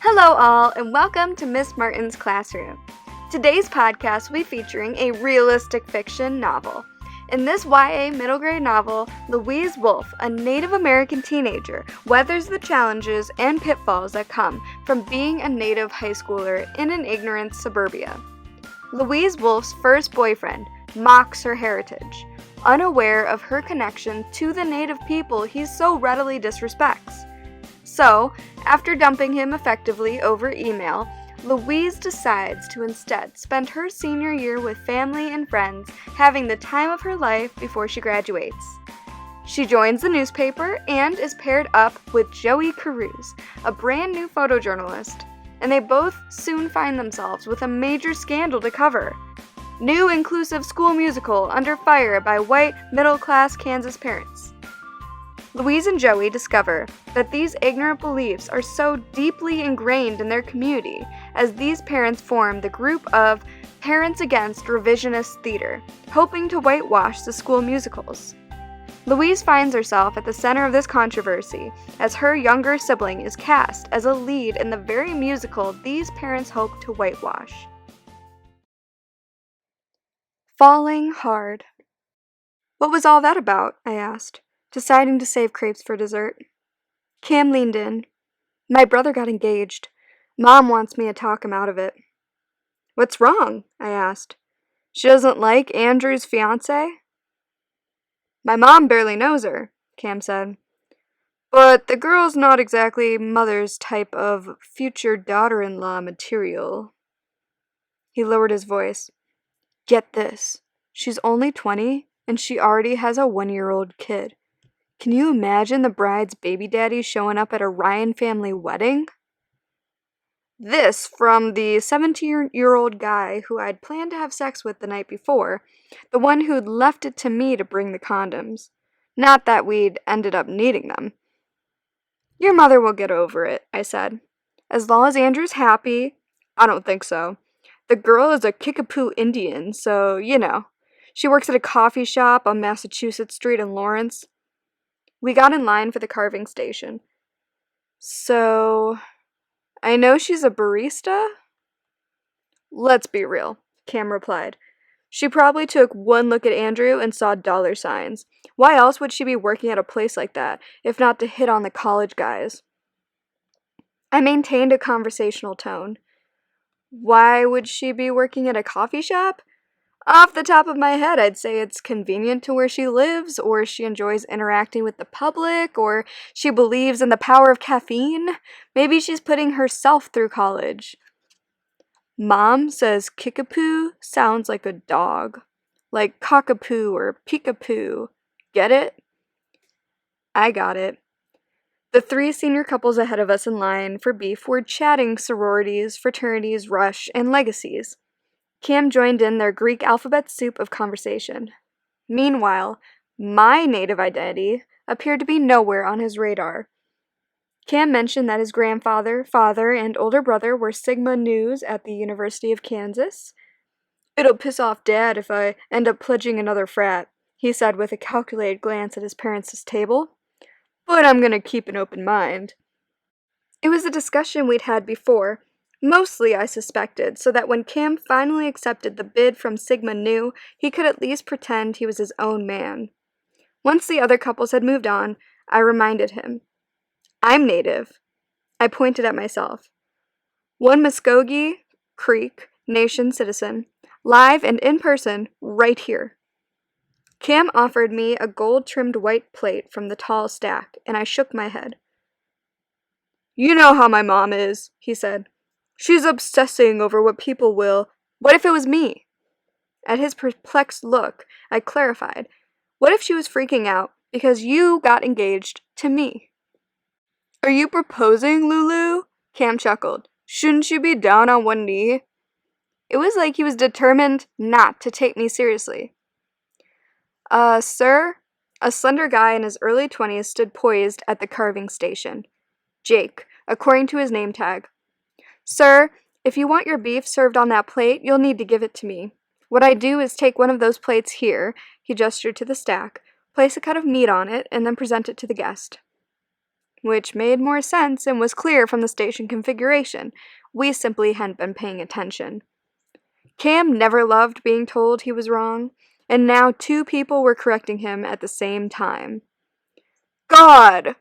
Hello all, and welcome to Miss Martin's Classroom. Today's podcast will be featuring a realistic fiction novel. In this YA middle grade novel, Louise Wolfe, a Native American teenager, weathers the challenges and pitfalls that come from being a Native high schooler in an ignorant suburbia. Louise Wolfe's first boyfriend mocks her heritage, unaware of her connection to the Native people he so readily disrespects. So, after dumping him effectively over email, Louise decides to instead spend her senior year with family and friends, having the time of her life before she graduates. She joins the newspaper and is paired up with Joey Carews, a brand new photojournalist, and they both soon find themselves with a major scandal to cover. New inclusive school musical under fire by white, middle-class Kansas parents. Louise and Joey discover that these ignorant beliefs are so deeply ingrained in their community as these parents form the group of Parents Against Revisionist Theater, hoping to whitewash the school musicals. Louise finds herself at the center of this controversy as her younger sibling is cast as a lead in the very musical these parents hope to whitewash. Falling Hard. What was all that about? I asked, deciding to save crepes for dessert. Cam leaned in. My brother got engaged. Mom wants me to talk him out of it. What's wrong? I asked. She doesn't like Andrew's fiancé? My mom barely knows her, Cam said. But the girl's not exactly mother's type of future daughter-in-law material. He lowered his voice. Get this. She's only 20, and she already has a 1-year-old kid. Can you imagine the bride's baby daddy showing up at a Ryan family wedding? This from the 17-year-old guy who I'd planned to have sex with the night before, the one who'd left it to me to bring the condoms. Not that we'd ended up needing them. Your mother will get over it, I said. As long as Andrew's happy. I don't think so. The girl is a Kickapoo Indian, so, you know. She works at a coffee shop on Massachusetts Street in Lawrence. We got in line for the carving station. So, I know she's a barista? Let's be real, Cam replied. She probably took one look at Andrew and saw dollar signs. Why else would she be working at a place like that, if not to hit on the college guys? I maintained a conversational tone. Why would she be working at a coffee shop? Off the top of my head, I'd say it's convenient to where she lives, or she enjoys interacting with the public, or she believes in the power of caffeine. Maybe she's putting herself through college. Mom says Kickapoo sounds like a dog, like cockapoo or peekapoo. Get it? I got it. The 3 senior couples ahead of us in line for beef were chatting sororities, fraternities, rush, and legacies. Cam joined in their Greek alphabet soup of conversation. Meanwhile, my native identity appeared to be nowhere on his radar. Cam mentioned that his grandfather, father, and older brother were Sigma Nus at the University of Kansas. It'll piss off Dad if I end up pledging another frat, he said with a calculated glance at his parents' table. But I'm gonna keep an open mind. It was a discussion we'd had before. Mostly, I suspected, so that when Cam finally accepted the bid from Sigma Nu, he could at least pretend he was his own man. Once the other couples had moved on, I reminded him. I'm native. I pointed at myself. One Muskogee Creek Nation citizen, live and in person, right here. Cam offered me a gold-trimmed white plate from the tall stack, and I shook my head. You know how my mom is, he said. She's obsessing over what people will. What if it was me? At his perplexed look, I clarified. What if she was freaking out because you got engaged to me? Are you proposing, Lulu? Cam chuckled. Shouldn't you be down on one knee? It was like he was determined not to take me seriously. Sir? A slender guy in his early 20s stood poised at the carving station. Jake, according to his name tag. Sir, if you want your beef served on that plate, you'll need to give it to me. What I do is take one of those plates here, he gestured to the stack, place a cut of meat on it, and then present it to the guest. which made more sense and was clear from the station configuration. We simply hadn't been paying attention. Cam never loved being told he was wrong, and now 2 people were correcting him at the same time. God!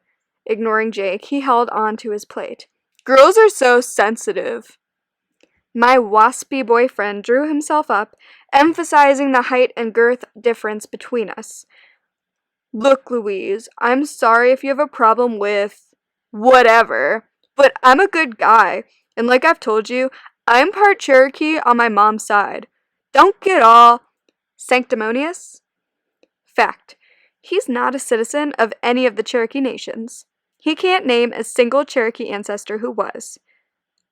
Ignoring Jake, he held on to his plate. Girls are so sensitive. My waspy boyfriend drew himself up, emphasizing the height and girth difference between us. Look, Louise, I'm sorry if you have a problem with whatever, but I'm a good guy, and like I've told you, I'm part Cherokee on my mom's side. Don't get all sanctimonious. Fact. He's not a citizen of any of the Cherokee nations. He can't name a single Cherokee ancestor who was.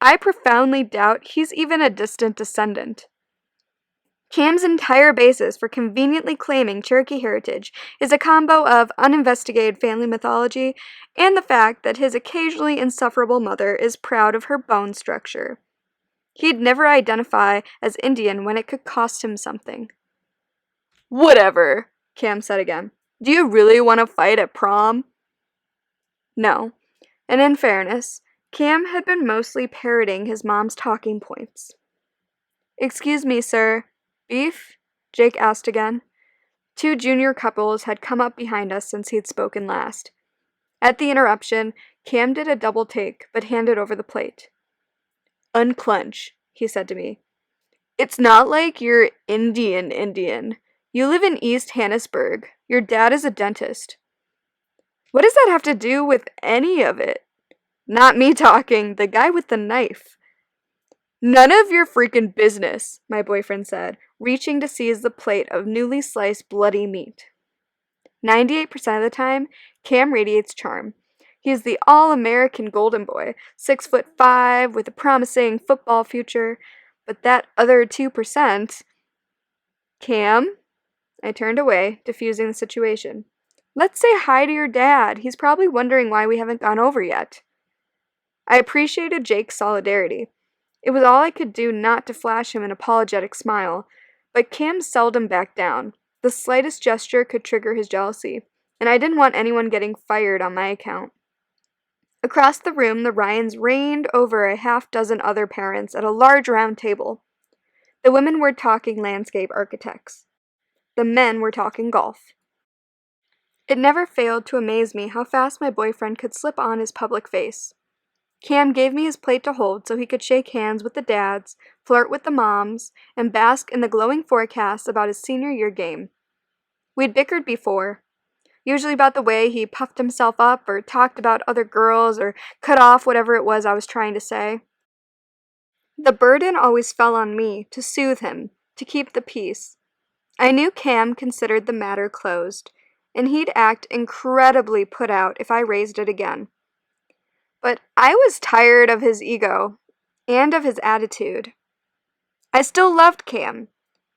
I profoundly doubt he's even a distant descendant. Cam's entire basis for conveniently claiming Cherokee heritage is a combo of uninvestigated family mythology and the fact that his occasionally insufferable mother is proud of her bone structure. He'd never identify as Indian when it could cost him something. Whatever, Cam said again. Do you really want to fight at prom? No, and in fairness, Cam had been mostly parroting his mom's talking points. Excuse me, sir. Beef? Jake asked again. 2 junior couples had come up behind us since he'd spoken last. At the interruption, Cam did a double take, but handed over the plate. Unclench, he said to me. It's not like you're Indian. You live in East Hannesburg. Your dad is a dentist. What does that have to do with any of it? Not me talking, the guy with the knife. None of your freaking business, my boyfriend said, reaching to seize the plate of newly sliced bloody meat. 98% of the time, Cam radiates charm. He's the all-American golden boy, 6'5", with a promising football future. But that other 2%... Cam? I turned away, diffusing the situation. Let's say hi to your dad. He's probably wondering why we haven't gone over yet. I appreciated Jake's solidarity. It was all I could do not to flash him an apologetic smile, but Cam seldom backed down. The slightest gesture could trigger his jealousy, and I didn't want anyone getting fired on my account. Across the room, the Ryans reigned over a half-dozen other parents at a large round table. The women were talking landscape architects. The men were talking golf. It never failed to amaze me how fast my boyfriend could slip on his public face. Cam gave me his plate to hold so he could shake hands with the dads, flirt with the moms, and bask in the glowing forecasts about his senior year game. We'd bickered before, usually about the way he puffed himself up or talked about other girls or cut off whatever it was I was trying to say. The burden always fell on me to soothe him, to keep the peace. I knew Cam considered the matter closed, and he'd act incredibly put out if I raised it again. But I was tired of his ego, and of his attitude. I still loved Cam,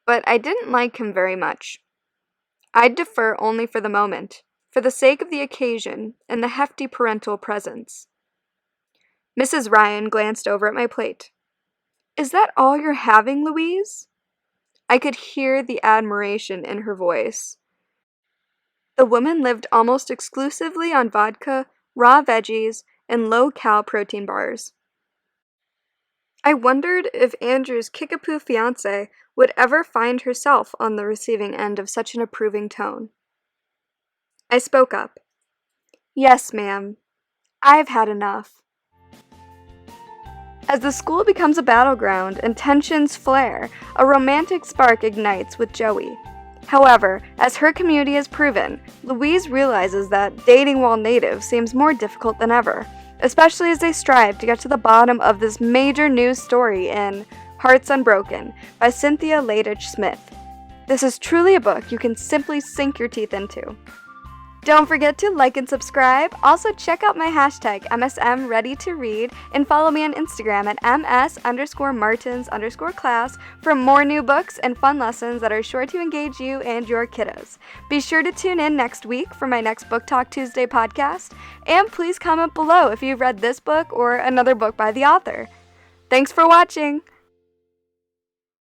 but I didn't like him very much. I'd defer only for the moment, for the sake of the occasion and the hefty parental presence. Mrs. Ryan glanced over at my plate. Is that all you're having, Louise? I could hear the admiration in her voice. The woman lived almost exclusively on vodka, raw veggies, and low-cal protein bars. I wondered if Andrew's kickapoo fiancé would ever find herself on the receiving end of such an approving tone. I spoke up. Yes, ma'am. I've had enough. As the school becomes a battleground and tensions flare, a romantic spark ignites with Joey. However, as her community has proven, Louise realizes that dating while native seems more difficult than ever, especially as they strive to get to the bottom of this major news story in Hearts Unbroken by Cynthia Leitich Smith. This is truly a book you can simply sink your teeth into. Don't forget to like and subscribe. Also check out my hashtag MSMReadyToRead and follow me on Instagram at ms_martins_class for more new books and fun lessons that are sure to engage you and your kiddos. Be sure to tune in next week for my next Book Talk Tuesday podcast, and please comment below if you've read this book or another book by the author. Thanks for watching!